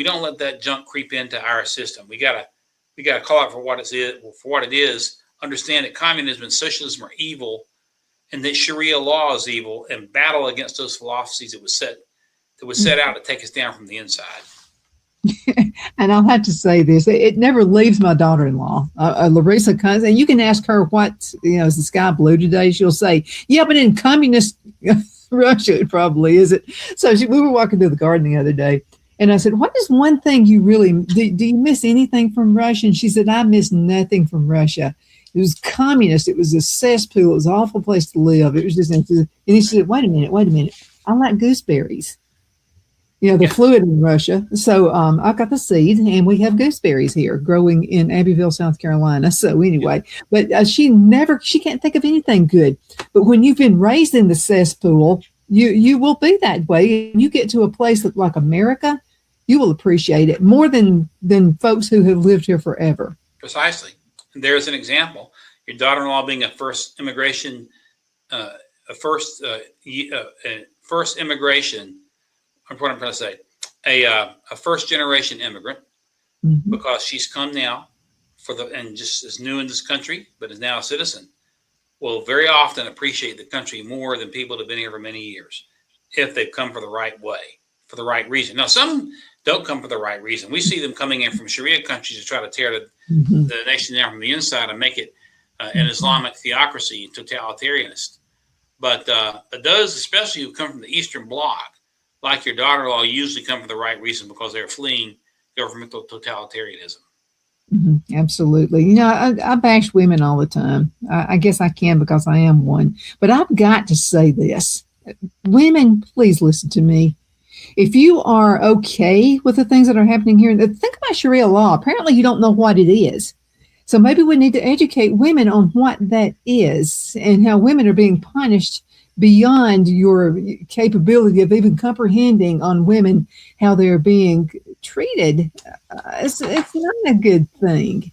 don't let that junk creep into our system. We got to call out for what it is. Understand that communism and socialism are evil, and that Sharia law is evil, and battle against those philosophies that was set out to take us down from the inside. And I'll have to say this: it never leaves my daughter-in-law, Larissa comes, and you can ask her what is the sky blue today. She'll say, "Yeah, but in communist Russia, it probably isn't." So we were walking through the garden the other day, and I said, "What is one thing you really do you miss anything from Russia?" And she said, "I miss nothing from Russia. It was communist. It was a cesspool. It was an awful place to live. It was just." And he said, "Wait a minute. I like gooseberries. They're fluid in Russia. So I've got the seed, and we have gooseberries here growing in Abbeville, South Carolina. So anyway, but she can't think of anything good. But when you've been raised in the cesspool, you will be that way. And you get to a place like America, you will appreciate it more than folks who have lived here forever." Precisely. And there's an example. Your daughter-in-law being a first immigration, first immigration. What I'm trying to say, a first generation immigrant, because she's come now and just is new in this country, but is now a citizen, will very often appreciate the country more than people that have been here for many years, if they've come for the right way, for the right reason. Now, some don't come for the right reason. We see them coming in from Sharia countries to try to tear the nation down from the inside and make it an Islamic theocracy, totalitarianist. But those, especially who come from the Eastern Bloc, like your daughter-in-law, usually come for the right reason because they're fleeing governmental totalitarianism. Absolutely. I bash women all the time. I guess I can because I am one. But I've got to say this. Women, please listen to me. If you are okay with the things that are happening here, think about Sharia law. Apparently, you don't know what it is. So maybe we need to educate women on what that is and how women are being punished beyond your capability of even comprehending on women, how they're being treated. It's not a good thing.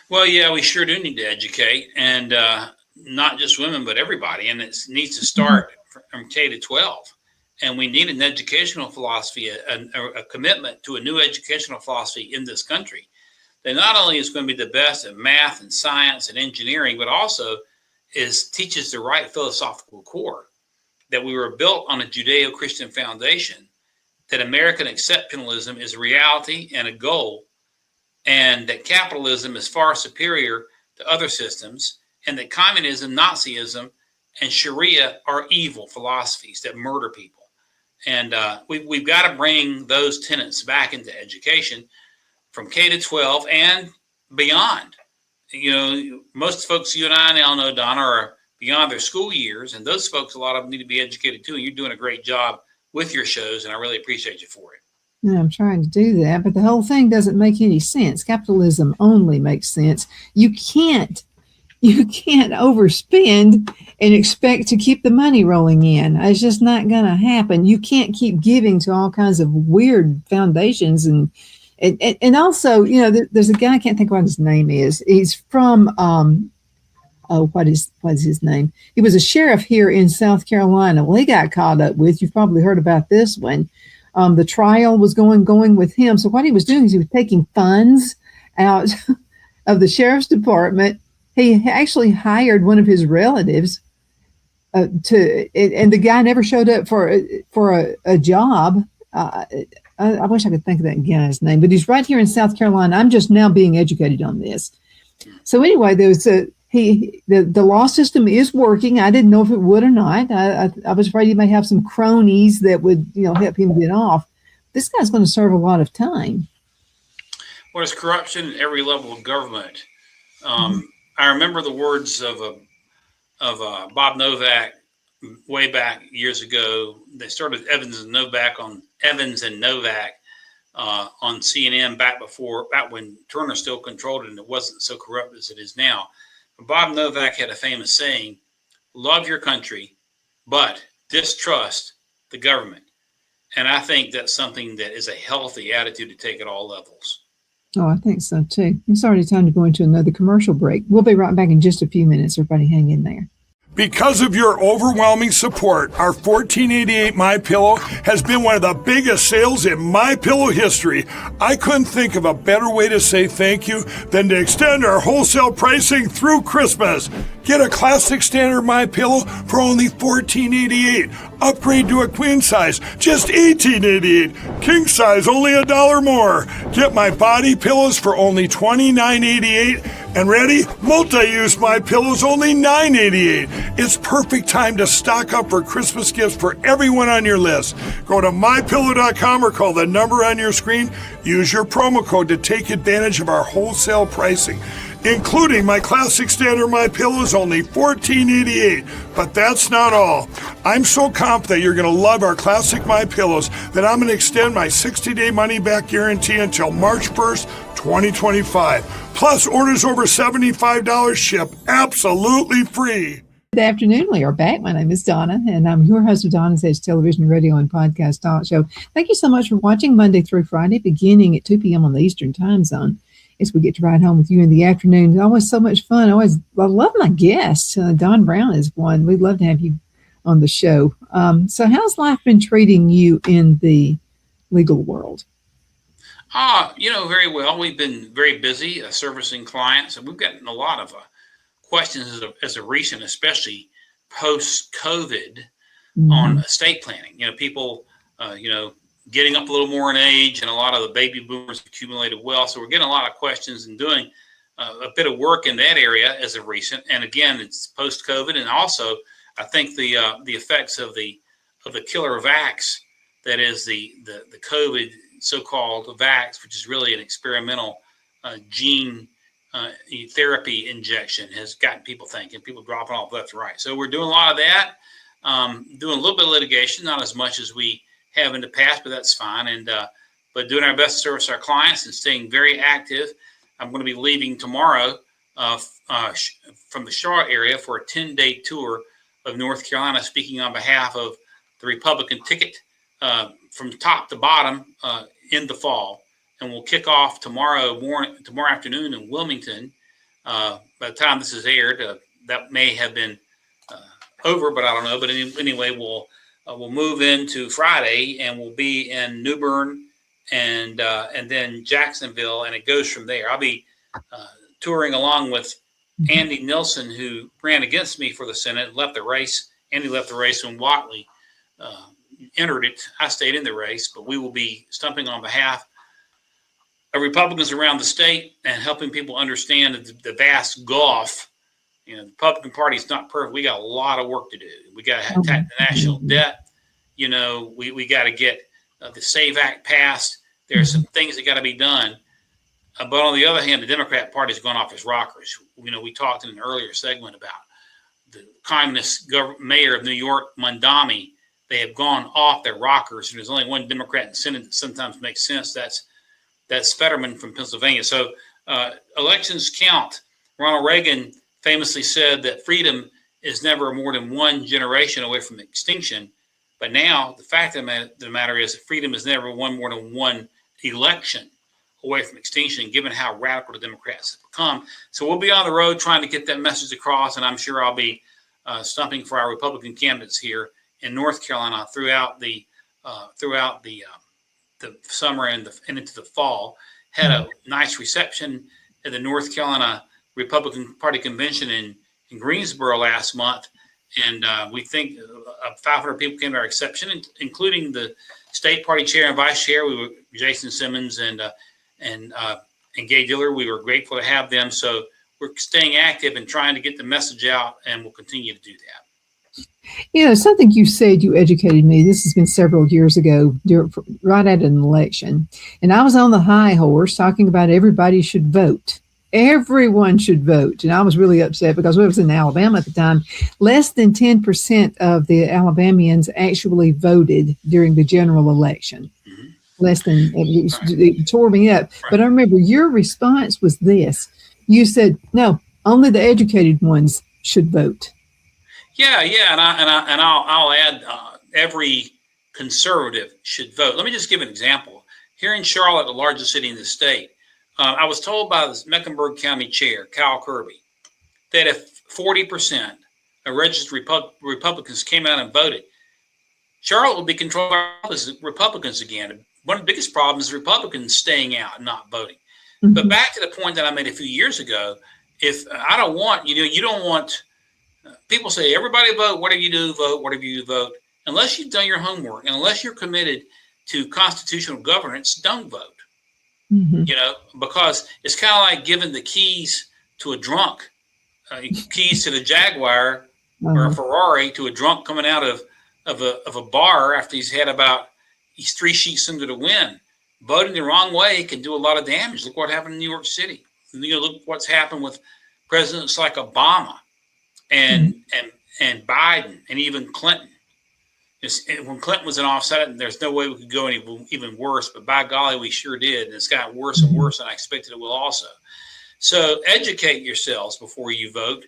Well, yeah, we sure do need to educate, and not just women, but everybody. And it needs to start from K to 12. And we need an educational philosophy, a commitment to a new educational philosophy in this country that not only is going to be the best at math and science and engineering, but also teaches the right philosophical core, that we were built on a Judeo-Christian foundation, that American exceptionalism is a reality and a goal, and that capitalism is far superior to other systems, and that communism, Nazism, and Sharia are evil philosophies that murder people. And we've got to bring those tenets back into education from K to 12 and beyond. Most folks you and I now know, Donna, are beyond their school years, and those folks, a lot of them need to be educated too. And you're doing a great job with your shows, and I really appreciate you for it. Yeah, I'm trying to do that, but the whole thing doesn't make any sense. Capitalism only makes sense. You can't overspend and expect to keep the money rolling in. It's just not going to happen. You can't keep giving to all kinds of weird foundations and also, there's a guy, I can't think what his name is. He's from what is his name? He was a sheriff here in South Carolina. Well, he got caught up with. You've probably heard about this one. The trial was going with him. So what he was doing is he was taking funds out of the sheriff's department. He actually hired one of his relatives and the guy never showed up for a job. I wish I could think of that guy's name, but he's right here in South Carolina. I'm just now being educated on this. So anyway, there was the law system is working. I didn't know if it would or not. I was afraid he may have some cronies that would help him get off. This guy's going to serve a lot of time. Well, there's corruption at every level of government. I remember the words of Bob Novak way back years ago. They started Evans and Novak on CNN back when Turner still controlled it and it wasn't so corrupt as it is now. But Bob Novak had a famous saying, "Love your country, but distrust the government." And I think that's something that is a healthy attitude to take at all levels. Oh, I think so too. It's already time to go into another commercial break. We'll be right back in just a few minutes. Everybody hang in there. Because of your overwhelming support, our $14.88 MyPillow has been one of the biggest sales in MyPillow history. I couldn't think of a better way to say thank you than to extend our wholesale pricing through Christmas. Get a classic standard MyPillow for only $14.88. Upgrade to a queen size, just $18.88. King size, only $1 more. Get my body pillows for only $29.88. And ready? Multi-use MyPillows, only $9.88. It's perfect time to stock up for Christmas gifts for everyone on your list. Go to MyPillow.com or call the number on your screen. Use your promo code to take advantage of our wholesale pricing. Including my classic standard MyPillow is only $14.88. But that's not all. I'm so confident you're going to love our classic MyPillows that I'm going to extend my 60-day money-back guarantee until March 1st, 2025. Plus, orders over $75 ship absolutely free. Good afternoon. We are back. My name is Donna, and I'm your host of Donna's Edge Television, Radio, and Podcast Talk Show. Thank you so much for watching Monday through Friday, beginning at 2 p.m. on the Eastern Time Zone. As we get to ride home with you in the afternoon. It's always so much fun. I love my guests. Don Brown is one. We'd love to have you on the show. So how's life been treating you in the legal world? Very well. We've been very busy servicing clients, and we've gotten a lot of questions as of recent, especially post-COVID on estate planning. People, getting up a little more in age, and a lot of the baby boomers accumulated wealth. So we're getting a lot of questions and doing a bit of work in that area as of recent. And again, it's post-COVID, and also I think the effects of the killer vax, that is the COVID so-called vax, which is really an experimental gene therapy injection, has gotten people thinking, people dropping off left and right. So we're doing a lot of that, doing a little bit of litigation, not as much as we have in the past, but that's fine. And but doing our best to service our clients and staying very active. I'm going to be leaving tomorrow from the Charlotte area for a 10-day tour of North Carolina, speaking on behalf of the Republican ticket from top to bottom in the fall. And we'll kick off tomorrow afternoon in Wilmington. By the time this is aired, that may have been over, but I don't know. But anyway, we'll move into Friday, and we'll be in New Bern and then Jacksonville, and it goes from there. I'll be touring along with Andy Nilsen, who ran against me for the Senate, left the race. Andy left the race when Whatley entered it. I stayed in the race, but we will be stumping on behalf of Republicans around the state and helping people understand the vast gulf. The Republican Party is not perfect. We got a lot of work to do. We got to attack the national debt. We got to get the SAVE Act passed. There are some things that got to be done. But on the other hand, the Democrat Party has gone off its rockers. We talked in an earlier segment about the communist mayor of New York, Mondami. They have gone off their rockers, and there's only one Democrat in the Senate that sometimes makes sense. That's Fetterman from Pennsylvania. So elections count. Ronald Reagan famously said that freedom is never more than one generation away from extinction. But now the fact of the matter is that freedom is never more than one election away from extinction, given how radical the Democrats have become. So we'll be on the road trying to get that message across, and I'm sure I'll be stumping for our Republican candidates here in North Carolina throughout the summer and into the fall. Had a nice reception at the North Carolina Republican Party convention in Greensboro last month, and we think 500 people came to our reception, including the state party chair and vice chair. We were Jason Simmons and Gay Diller. We were grateful to have them. So we're staying active and trying to get the message out, and we'll continue to do that. Something you said, you educated me. This has been several years ago, right at an election. And I was on the high horse talking about everybody should vote. Everyone should vote. And I was really upset because I was in Alabama at the time. Less than 10% of the Alabamians actually voted during the general election. Mm-hmm. Less than, it tore me up. Right. But I remember your response was this. You said, no, only the educated ones should vote. Yeah, and I'll add every conservative should vote. Let me just give an example. Here in Charlotte, the largest city in the state, I was told by the Mecklenburg County Chair, Kyle Kirby, that if 40% of registered Republicans came out and voted, Charlotte would be controlled by Republicans again. One of the biggest problems is Republicans staying out and not voting. Mm-hmm. But back to the point that I made a few years ago, if I don't want, you don't want, people say, everybody vote, whatever you do, vote, whatever you do, vote. Unless you've done your homework and unless you're committed to constitutional governance, don't vote. Mm-hmm. Because it's kind of like giving the keys to a drunk, keys to the Jaguar or a Ferrari to a drunk coming out of a bar after he's 3 sheets under the wind. Voting the wrong way can do a lot of damage. Look what happened in New York City. Look what's happened with presidents like Obama and Biden and even Clinton. When Clinton was in office, there's no way we could go even worse, but by golly, we sure did. And it's gotten worse and worse, and I expected it will also. So educate yourselves before you vote.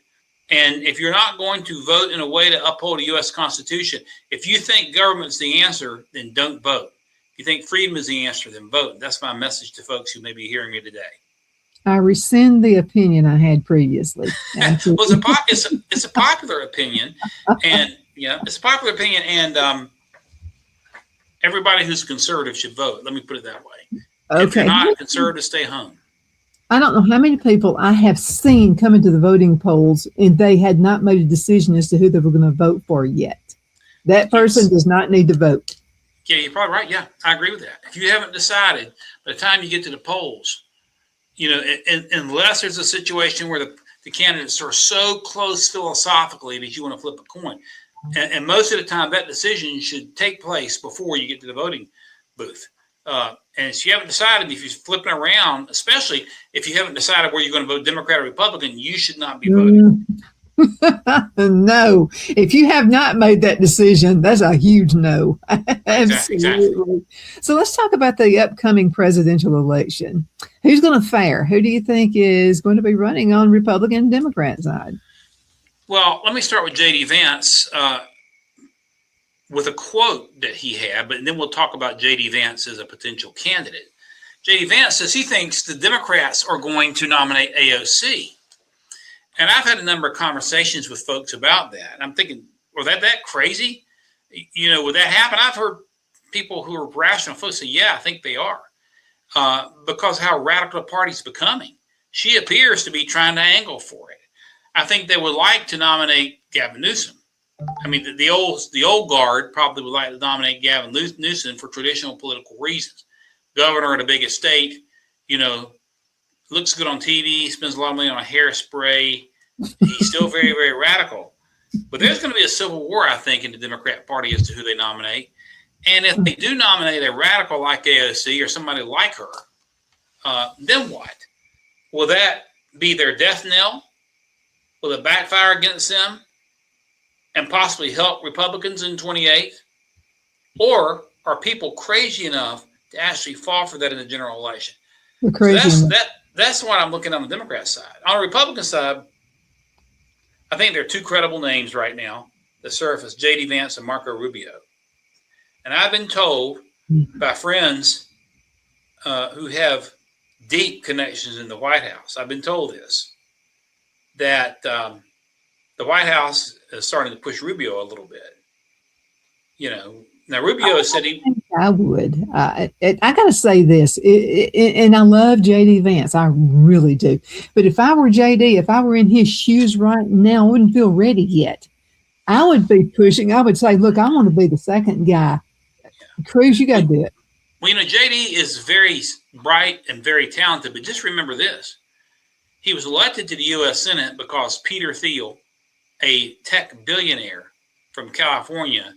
And if you're not going to vote in a way to uphold the U.S. Constitution, if you think government's the answer, then don't vote. If you think freedom is the answer, then vote. That's my message to folks who may be hearing me today. I rescind the opinion I had previously. Well, it's a popular opinion, and it's a popular opinion, and everybody who's conservative should vote. Let me put it that way. Okay. If you're not conservative, stay home. I don't know how many people I have seen come into the voting polls and they had not made a decision as to who they were going to vote for yet. That person does not need to vote. Yeah, you're probably right. Yeah, I agree with that. If you haven't decided, by the time you get to the polls, unless there's a situation where the candidates are so close philosophically that you want to flip a coin. And most of the time, that decision should take place before you get to the voting booth. And if you haven't decided, if you're flipping around, especially if you haven't decided where you're going to vote Democrat or Republican, you should not be voting. No, if you have not made that decision, that's a huge no. Absolutely. Exactly. So let's talk about the upcoming presidential election. Who's going to fare? Who do you think is going to be running on Republican and Democrat side? Well, let me start with J.D. Vance with a quote that he had, but then we'll talk about J.D. Vance as a potential candidate. J.D. Vance says he thinks the Democrats are going to nominate AOC. And I've had a number of conversations with folks about that. I'm thinking, was that crazy? Would that happen? I've heard people who are rational folks say, yeah, I think they are. Because how radical the party's becoming. She appears to be trying to angle for it. I think they would like to nominate Gavin Newsom. I mean, the old guard probably would like to nominate Gavin Newsom for traditional political reasons. Governor of the biggest state, looks good on TV, spends a lot of money on hairspray. He's still very, very radical. But there's going to be a civil war, I think, in the Democrat Party as to who they nominate. And if they do nominate a radical like AOC or somebody like her, then what? Will that be their death knell? Will it backfire against them and possibly help Republicans in 28? Or are people crazy enough to actually fall for that in the general election? So that's what I'm looking on the Democrat side. On the Republican side, I think there are two credible names right now that surface, J.D. Vance and Marco Rubio. And I've been told by friends who have deep connections in the White House. I've been told this, that the White House is starting to push Rubio a little bit. Now Rubio said I would. I got to say this, and I love JD Vance. I really do. But if I were JD, if I were in his shoes right now, I wouldn't feel ready yet. I would be pushing. I would say, look, I want to be the second guy. Cruz, you got to do it. Well, JD is very bright and very talented, but just remember this. He was elected to the U.S. Senate because Peter Thiel, a tech billionaire from California,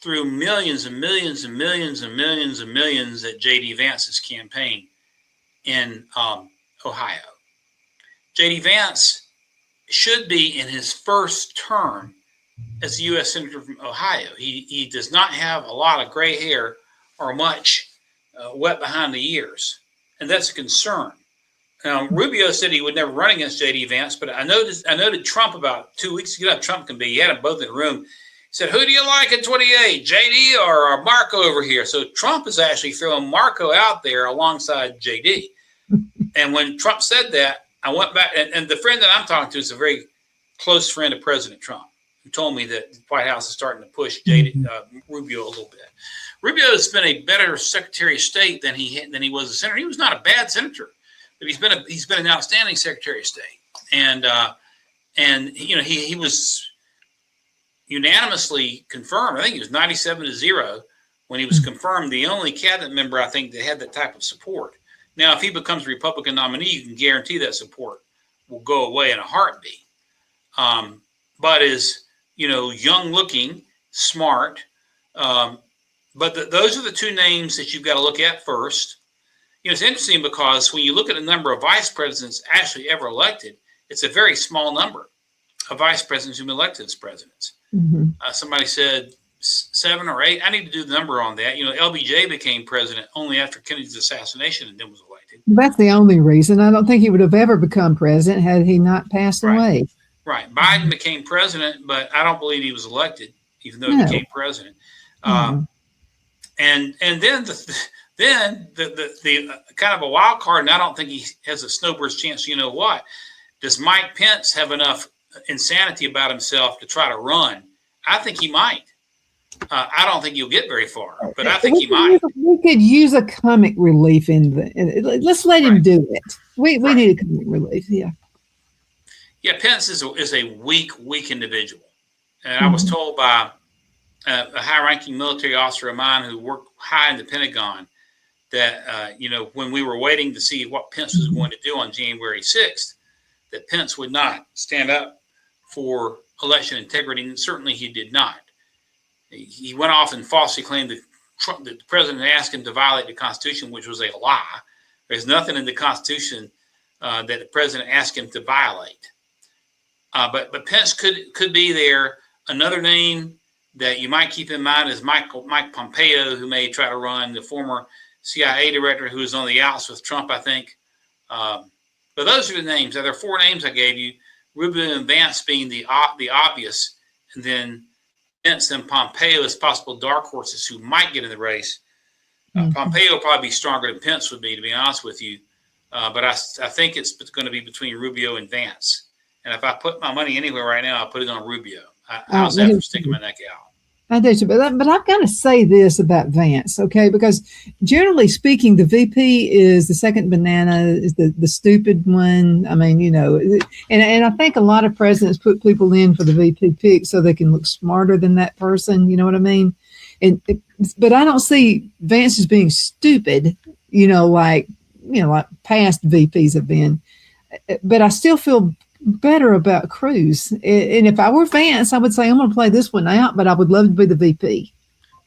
threw millions and millions and millions and millions and millions at J.D. Vance's campaign in Ohio. J.D. Vance should be in his first term as a U.S. Senator from Ohio. He does not have a lot of gray hair or much wet behind the ears, and that's a concern. Rubio said he would never run against J.D. Vance, but I noted Trump about 2 weeks ago. Trump can be. He had them both in the room. He said, "Who do you like in 28, J.D. or Marco over here?" So Trump is actually throwing Marco out there alongside J.D. And when Trump said that, I went back, and the friend that I'm talking to is a very close friend of President Trump, who told me that the White House is starting to push Rubio a little bit. Rubio has been a better Secretary of State than he was a senator. He was not a bad senator, but he's been an outstanding Secretary of State. And he was unanimously confirmed. I think he was 97-0 when he was confirmed the only cabinet member, I think, that had that type of support. Now, if he becomes a Republican nominee, you can guarantee that support will go away in a heartbeat. But is, young looking, smart. But those are the two names that you've got to look at first. It's interesting because when you look at the number of vice presidents actually ever elected, it's a very small number of vice presidents who've been elected as presidents. Mm-hmm. Somebody said 7 or 8. I need to do the number on that. LBJ became president only after Kennedy's assassination and then was elected. That's the only reason. I don't think he would have ever become president had he not passed away. Right. Biden became president, but I don't believe he was elected, even though he became president. And then the kind of a wild card, and I don't think he has a snowbird's chance. You know what? Does Mike Pence have enough insanity about himself to try to run? I think he might. I don't think he'll get very far, but I think he might. We could use a comic relief let's let him do it. We need a comic relief. Yeah. Yeah, Pence is a weak individual, and I was told by a high-ranking military officer of mine who worked high in the Pentagon that when we were waiting to see what Pence was going to do on January 6th, that Pence would not stand up for election integrity, and certainly he did not. He went off and falsely claimed that the president asked him to violate the Constitution, which was a lie. There's nothing in the Constitution that the president asked him to violate. But Pence could be there. Another name that you might keep in mind is Mike Pompeo, who may try to run, the former CIA director who was on the outs with Trump, I think. But those are the names. There are 4 names I gave you, Rubio and Vance being the obvious, and then Pence and Pompeo as possible dark horses who might get in the race. Pompeo will probably be stronger than Pence would be, to be honest with you. But I think it's going to be between Rubio and Vance. And if I put my money anywhere right now, I'll put it on Rubio. How's that for sticking my neck out? I do too, but I've got to say this about Vance, okay? Because generally speaking, the VP is the second banana, is the stupid one. I mean, and I think a lot of presidents put people in for the VP pick so they can look smarter than that person. You know what I mean? But I don't see Vance as being stupid. Like past VPs have been. But I still feel better about Cruz. And if I were Vance, I would say I'm going to play this one out, but I would love to be the VP.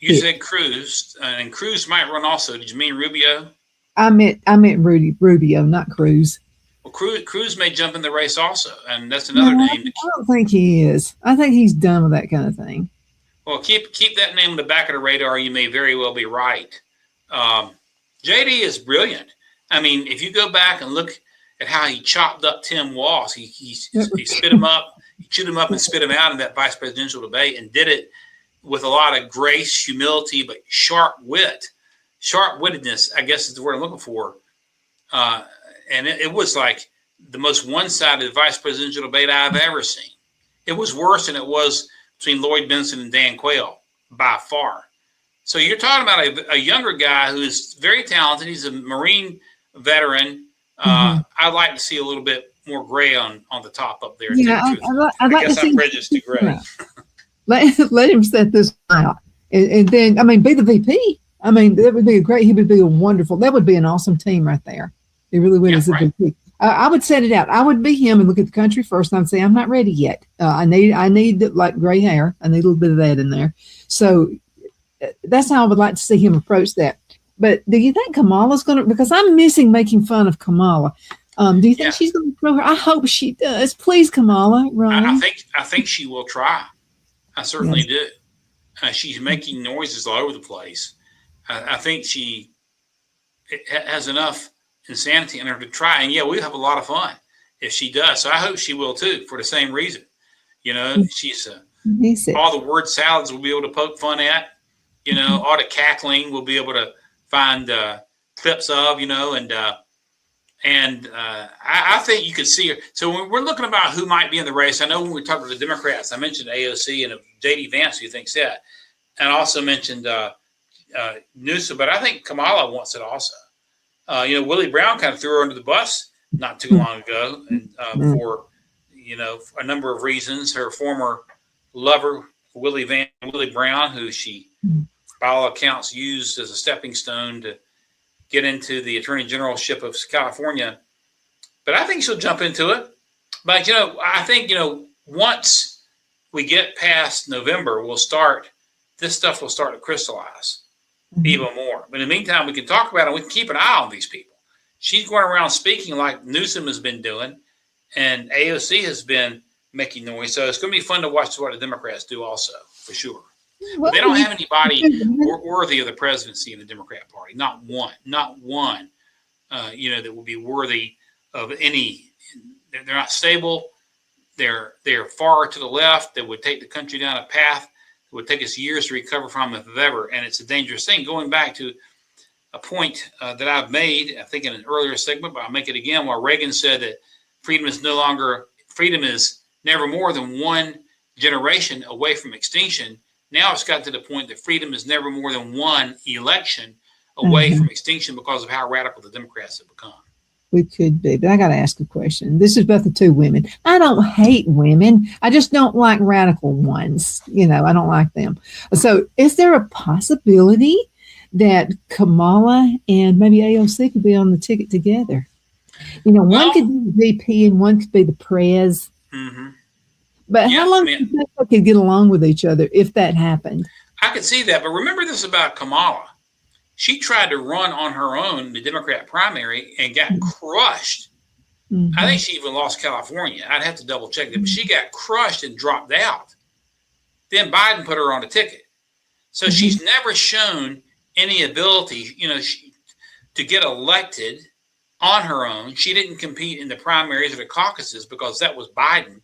You said Cruz, and Cruz might run also. Did you mean Rubio? I meant Rubio, not Cruz. Well, Cruz may jump in the race also, and that's another name. I don't think he is. I think he's done with that kind of thing. Well, keep that name on the back of the radar. You may very well be right. JD is brilliant. I mean, if you go back and look at how he chopped up Tim Walz, he spit him up, he chewed him up and spit him out in that vice presidential debate, and did it with a lot of grace, humility, but sharp wit. Sharp-wittedness, I guess, is the word I'm looking for. and it was like the most one-sided vice presidential debate I've ever seen. It was worse than it was between Lloyd Benson and Dan Quayle by far. So you're talking about a younger guy who is very talented. He's a Marine veteran. I'd like to see a little bit more gray on the top up there. Yeah, I'd like to see. I'm prejudiced to gray. Let him set this out, and then be the VP. That would be he would be a wonderful. That would be an awesome team right there. It really would as a VP. I would set it out. I would be him and look at the country first, and I'd say, I'm not ready yet. I need like gray hair. I need a little bit of that in there. So that's how I would like to see him approach that. But do you think Kamala's going to? Because I'm missing making fun of Kamala. Do you think she's going to throw her? I hope she does. Please, Kamala, run. I think she will try. I certainly do. She's making noises all over the place. I think she has enough insanity in her to try. And we'll have a lot of fun if she does. So I hope she will too, for the same reason. She's all the word salads we'll be able to poke fun at. All the cackling we'll be able to find clips of. And I think you could see her. So when we're looking about who might be in the race, I know when we talked about the Democrats, I mentioned AOC and J.D. Vance, who thinks that, and also mentioned Newsom, but I think Kamala wants it also. Willie Brown kind of threw her under the bus not too long ago, and for a number of reasons. Her former lover, Willie Brown, who she, by all accounts, used as a stepping stone to get into the Attorney Generalship of California. But I think she'll jump into it. But, I think, once we get past November, this stuff will start to crystallize even more. But in the meantime, we can talk about it. We can keep an eye on these people. She's going around speaking like Newsom has been doing, and AOC has been making noise. So it's going to be fun to watch what the Democrats do also, for sure. But they don't have anybody worthy of the presidency in the Democrat Party. Not one, that will be worthy of any. They're not stable. They're far to the left. That would take the country down a path that would take us years to recover from, if ever. And it's a dangerous thing. Going back to a point that I've made, I think in an earlier segment, but I'll make it again, where Reagan said that freedom is never more than one generation away from extinction. Now it's got to the point that freedom is never more than one election away from extinction because of how radical the Democrats have become. We could be, but I got to ask a question. This is about the two women. I don't hate women. I just don't like radical ones. I don't like them. So is there a possibility that Kamala and maybe AOC could be on the ticket together? One could be the VP and one could be the prez. But how long do you think they could get along with each other if that happened? I could see that. But remember this about Kamala. She tried to run on her own in the Democrat primary and got crushed. I think she even lost California. I'd have to double check that. But she got crushed and dropped out. Then Biden put her on a ticket. So she's never shown any ability, to get elected on her own. She didn't compete in the primaries or the caucuses because that was Biden.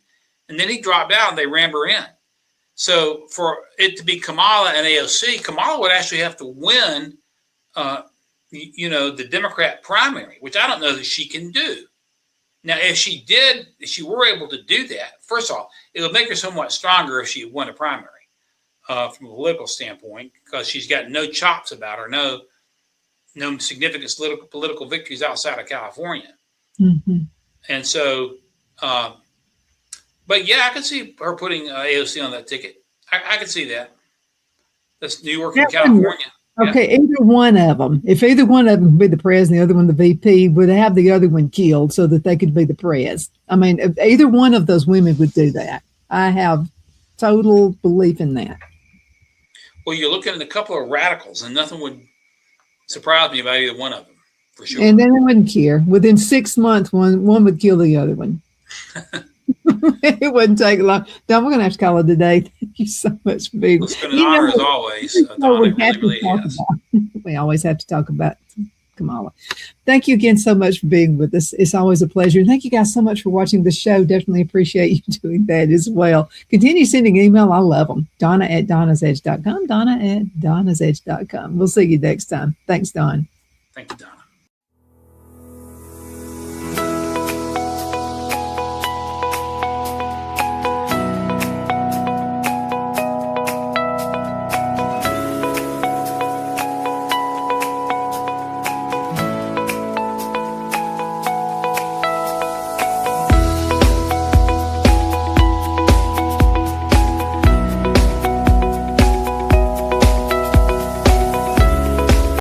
And then he dropped out and they rammed her in. So for it to be Kamala and AOC, Kamala would actually have to win, the Democrat primary, which I don't know that she can do. Now, if she were able to do that, first of all, it would make her somewhat stronger if she won a primary from a political standpoint, because she's got no chops about her, no significant political victories outside of California. And so, but I could see her putting AOC on that ticket. I could see that. That's New York and California. Okay, either one of them. If either one of them would be the prez and the other one the VP, would have the other one killed so that they could be the prez. If either one of those women would do that. I have total belief in that. Well, you're looking at a couple of radicals, and nothing would surprise me about either one of them, for sure. And then I wouldn't care. Within 6 months, one would kill the other one. It wouldn't take long. Don, we're going to have to call it a day. Thank you so much for being with us. It's been an honor as always. We always have to talk about Kamala. Thank you again so much for being with us. It's always a pleasure. And thank you guys so much for watching the show. Definitely appreciate you doing that as well. Continue sending email. I love them. Donna@donnasedge.com. Donna@donnasedge.com. We'll see you next time. Thanks, Don. Thank you, Don.